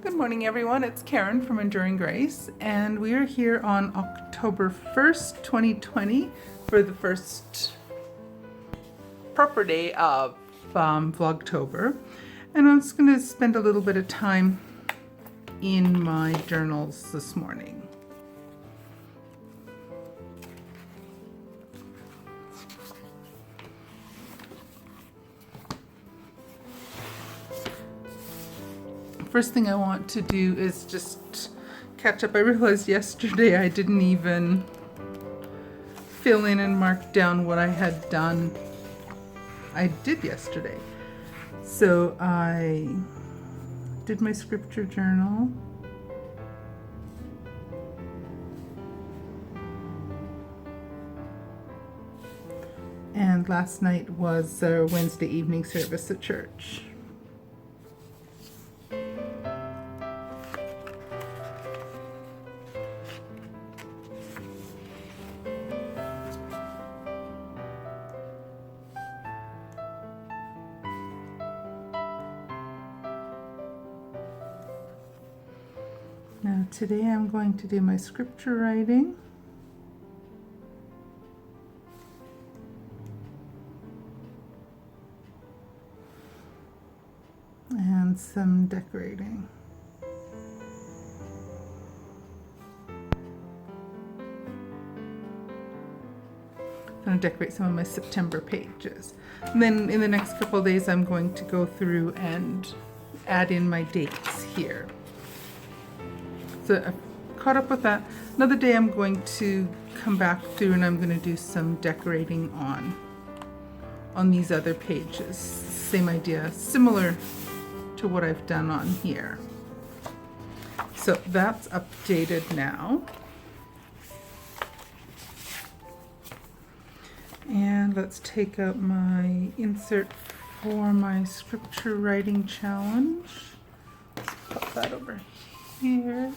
Good morning, everyone. It's Karen from Enduring Grace, and we are here on October 1st, 2020 for the first proper day of Vlogtober. And I'm just going to spend a little bit of time in my journals this morning. First thing I want to do is just catch up. I realized yesterday I didn't even fill in and mark down what I had done. I did yesterday. So I did my scripture journal. And last night was our Wednesday evening service at church. Now today I'm going to do my scripture writing. And some decorating. I'm going to decorate some of my September pages. And then in the next couple of days I'm going to go through and add in my dates here. So I've caught up with that. Another day I'm going to come back through and I'm going to do some decorating on these other pages. Same idea, similar to what I've done on here. So that's updated now. And let's take out my insert for my scripture writing challenge. Let's put that over here.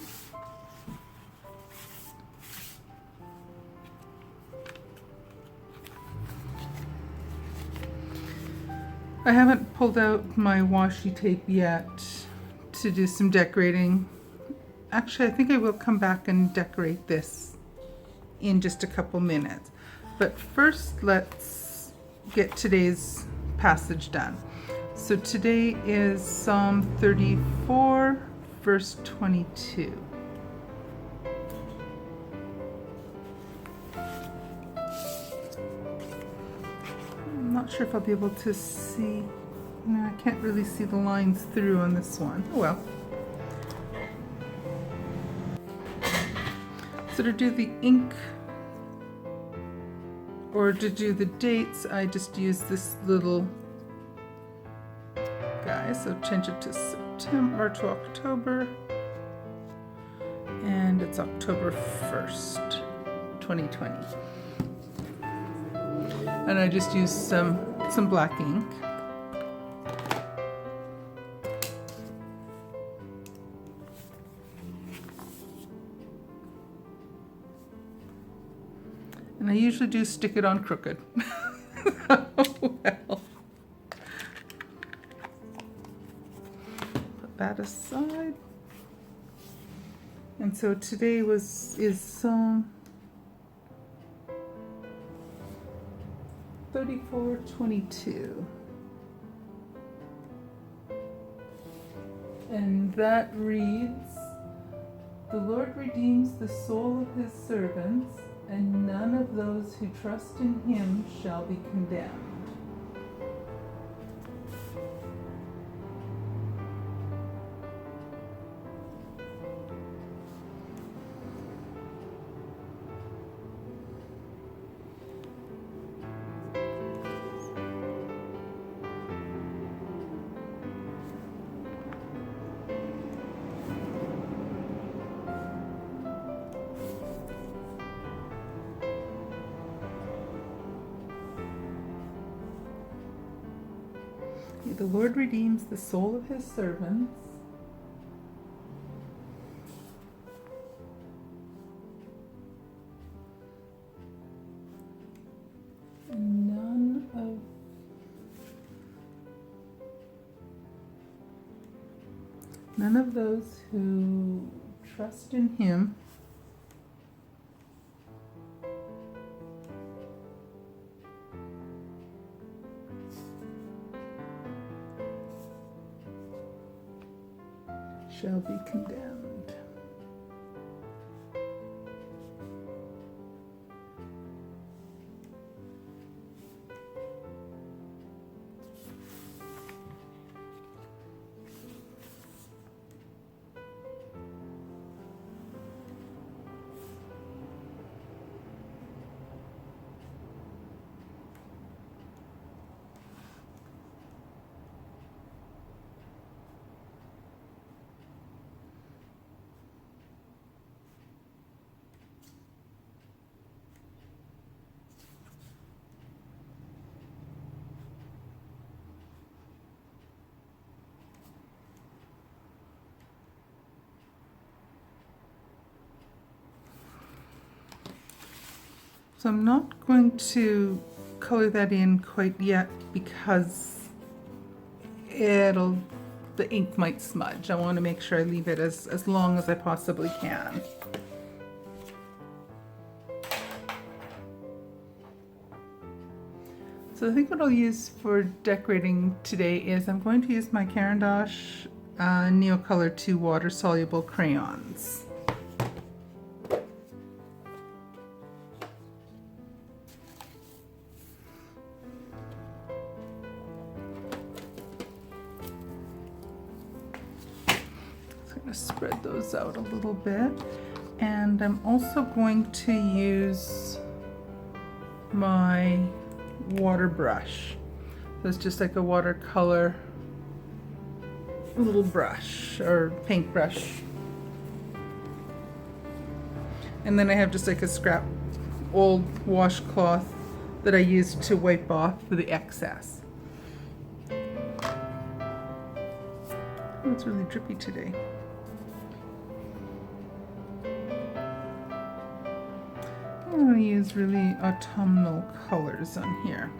I haven't pulled out my washi tape yet to do some decorating. Actually, I think I will come back and decorate this in just a couple minutes. But first, let's get today's passage done. So today is Psalm 34, verse 22. I'm not sure if I'll be able to see. No, I can't really see the lines through on this one. Oh well. So to do the ink or to do the dates, I just use this little guy. So change it to September to October, and it's October 1st, 2020. And I just use some black ink. And I usually do stick it on crooked. Oh well. Put that aside. And so today is 34:22. And that reads, "The Lord redeems the soul of his servants, and none of those who trust in him shall be condemned." The Lord redeems the soul of his servants, and none of None of those who trust in him shall be condemned. So I'm not going to color that in quite yet because the ink might smudge. I want to make sure I leave it as long as I possibly can. So I think what I'll use for decorating today is I'm going to use my Caran d'Ache Neocolor 2 water-soluble crayons. Spread those out a little bit, and I'm also going to use my water brush. So it's just like a watercolor little brush or paintbrush, and then I have just like a scrap old washcloth that I used to wipe off for the excess. Oh, it's really drippy today. I'm going to use really autumnal colors on here.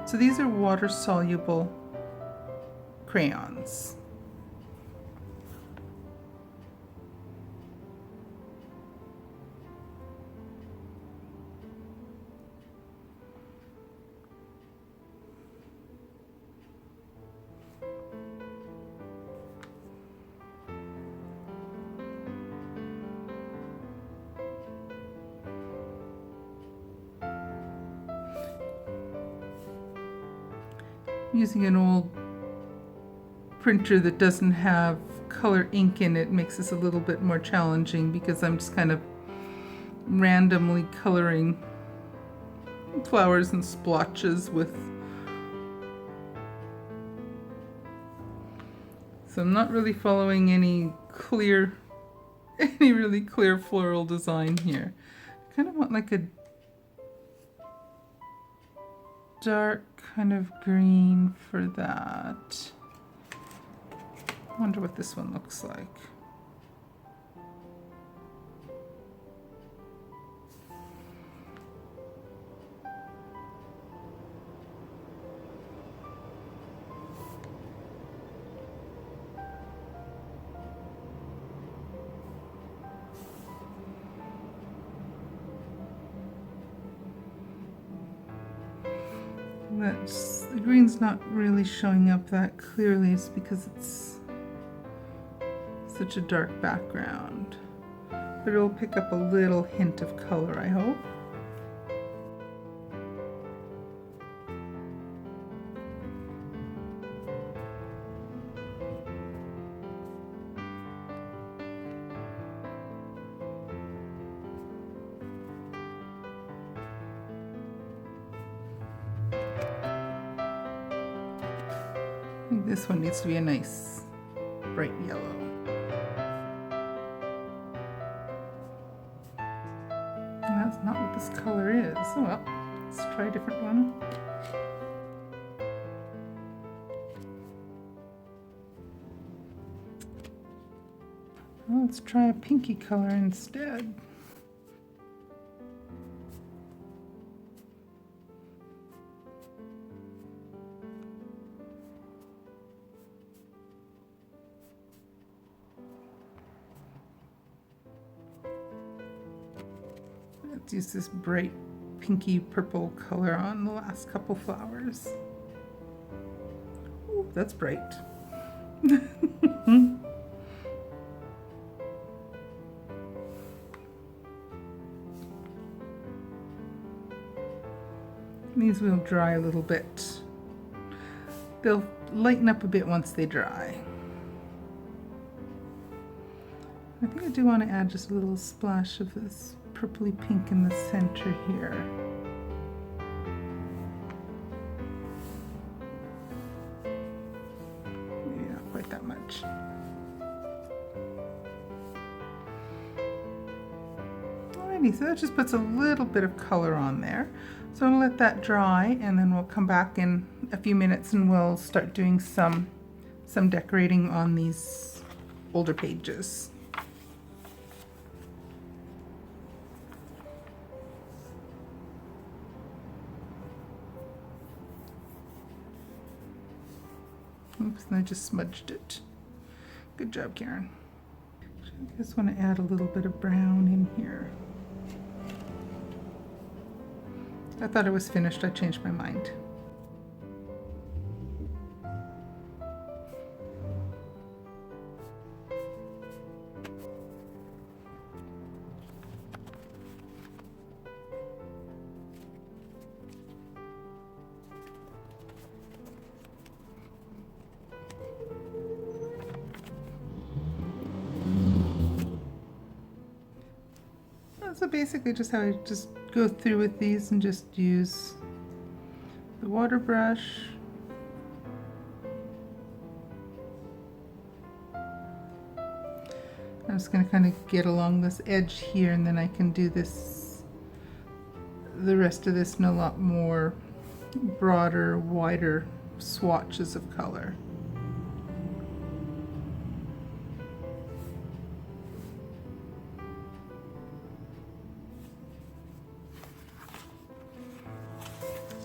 So these are water-soluble crayons. Using an old printer that doesn't have color ink in it makes this a little bit more challenging because I'm just kind of randomly coloring flowers and splotches with. So I'm not really following any really clear floral design here. I kind of want like a dark kind of green for that. I wonder what this one looks like. The green's not really showing up that clearly. It's because it's such a dark background. But it'll pick up a little hint of color, I hope. I think this one needs to be a nice bright yellow. And that's not what this color is. Oh well, let's try a different one. Well, let's try a pinky color instead. Let's use this bright pinky purple color on the last couple flowers. Ooh, that's bright. These will dry a little bit. They'll lighten up a bit once they dry. I think I do want to add just a little splash of this purpley pink in the center here. Maybe not quite that much. Alrighty, so that just puts a little bit of color on there. So I'm going to let that dry, and then we'll come back in a few minutes and we'll start doing some decorating on these older pages. Oops, and I just smudged it. Good job, Karen. I just want to add a little bit of brown in here. I thought it was finished. I changed my mind. So basically just how I just go through with these and just use the water brush. I'm just going to kind of get along this edge here, and then I can do this, the rest of this in a lot more broader, wider swatches of color.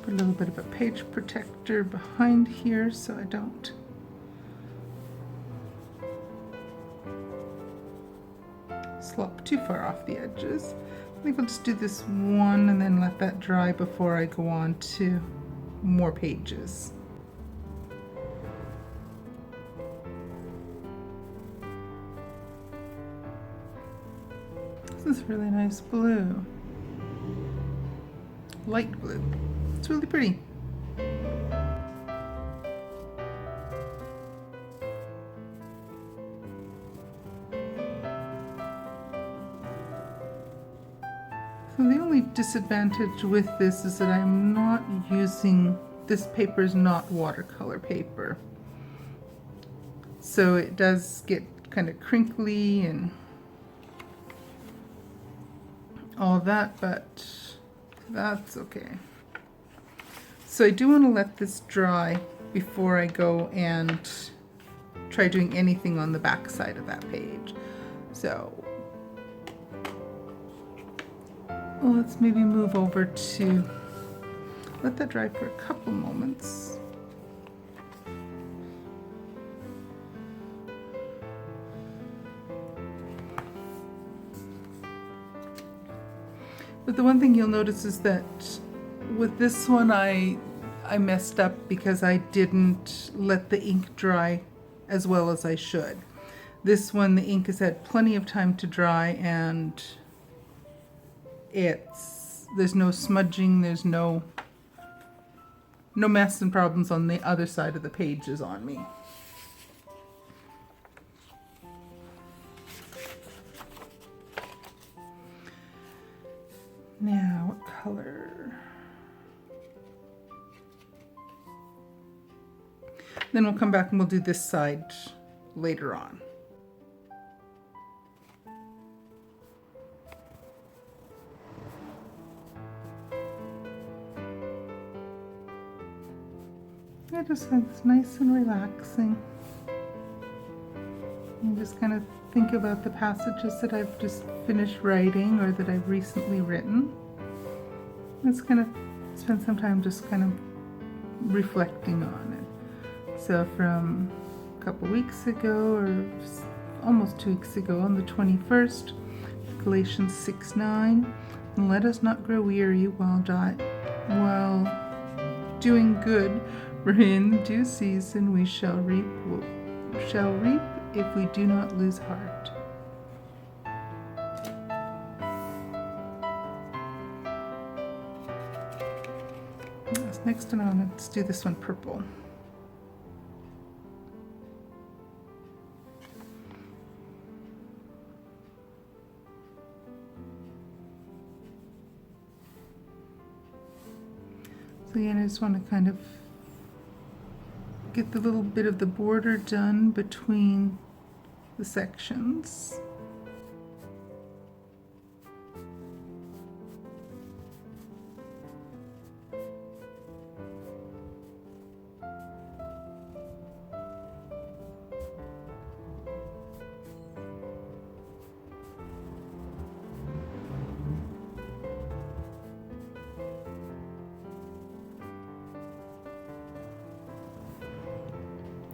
Put a little bit of a page protector behind here so I don't slop too far off the edges. I think I'll just do this one and then let that dry before I go on to more pages. This is really nice blue. Light blue. It's really pretty. So the only disadvantage with this is that I'm not using, this paper is not watercolor paper. So it does get kind of crinkly and all of that, but that's okay. So I do want to let this dry before I go and try doing anything on the back side of that page. So let's maybe move over to let that dry for a couple moments. But the one thing you'll notice is that with this one I messed up because I didn't let the ink dry as well as I should. This one the ink has had plenty of time to dry, and there's no smudging, there's no mess and problems on the other side of the pages on me. Now, what color? Then we'll come back and we'll do this side later on. I just think it's nice and relaxing. And just kind of think about the passages that I've just finished writing or that I've recently written. Let's kind of spend some time just kind of reflecting on it. So from a couple weeks ago, or almost 2 weeks ago, on the 21st, Galatians 6:9, And let us not grow weary while doing good, for in due season we shall reap if we do not lose heart. Next one, let's do this one purple. So again, I just want to kind of get the little bit of the border done between the sections.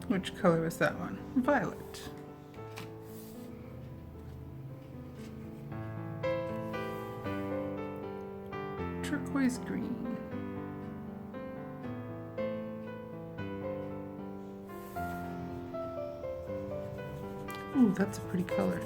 Which color was that one? Violet. Turquoise green. Ooh, that's a pretty color.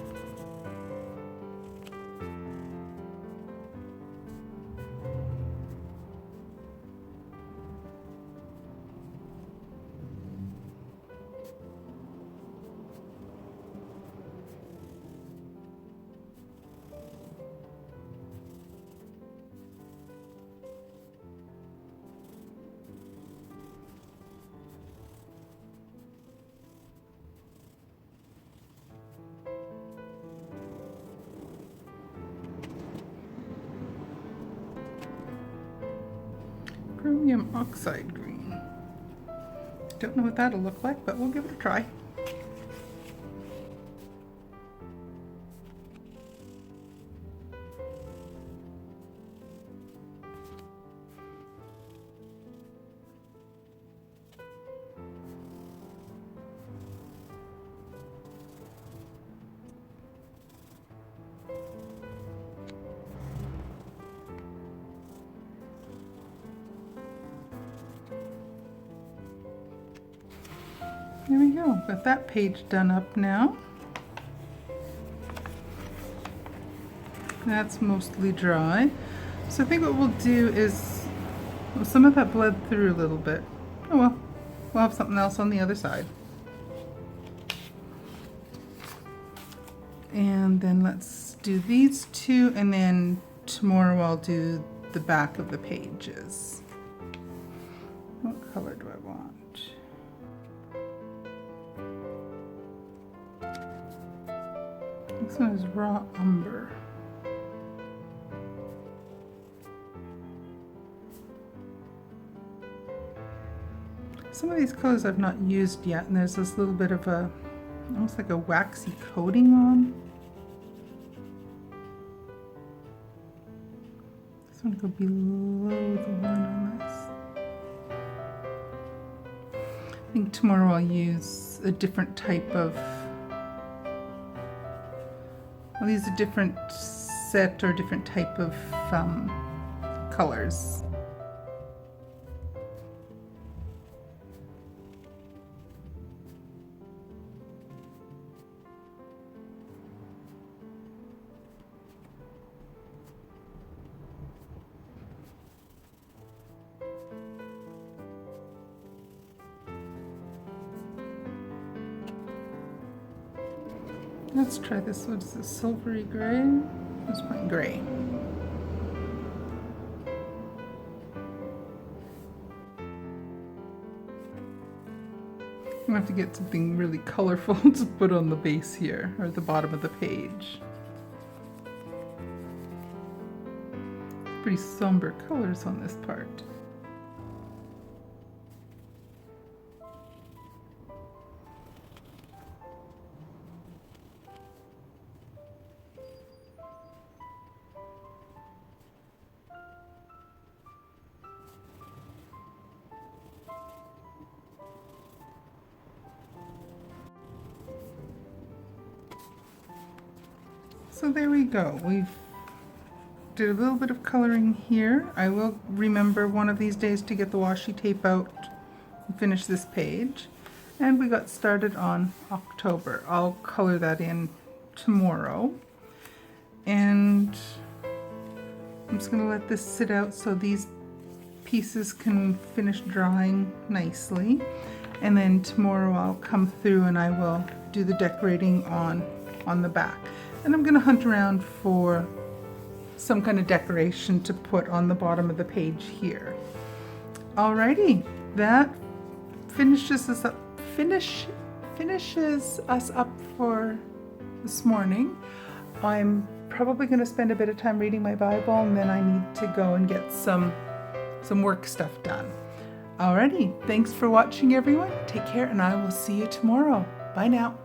Chromium oxide green. Don't know what that'll look like, but we'll give it a try. There we go, got that page done up now. That's mostly dry. So I think what we'll do is, well, some of that bled through a little bit. Oh well, we'll have something else on the other side. And then let's do these two, and then tomorrow I'll do the back of the pages. What color do I want? This one is raw umber. Some of these colors I've not used yet, and there's this little bit of a, almost like a waxy coating on. This one go below the one on this. I think tomorrow I'll use a different type of, I'll use a different set or different type of colors. Let's try this. What is this? Silvery gray? Let's find gray. I'm gonna have to get something really colorful to put on the base here, or the bottom of the page. Pretty somber colors on this part. So there we go. We've did a little bit of coloring here. I will remember one of these days to get the washi tape out and finish this page. And we got started on October. I'll color that in tomorrow. And I'm just going to let this sit out so these pieces can finish drying nicely. And then tomorrow I'll come through and I will do the decorating on the back. And I'm going to hunt around for some kind of decoration to put on the bottom of the page here. Alrighty, that finishes us up for this morning. I'm probably going to spend a bit of time reading my Bible, and then I need to go and get some work stuff done. Alrighty, thanks for watching everyone. Take care, and I will see you tomorrow. Bye now.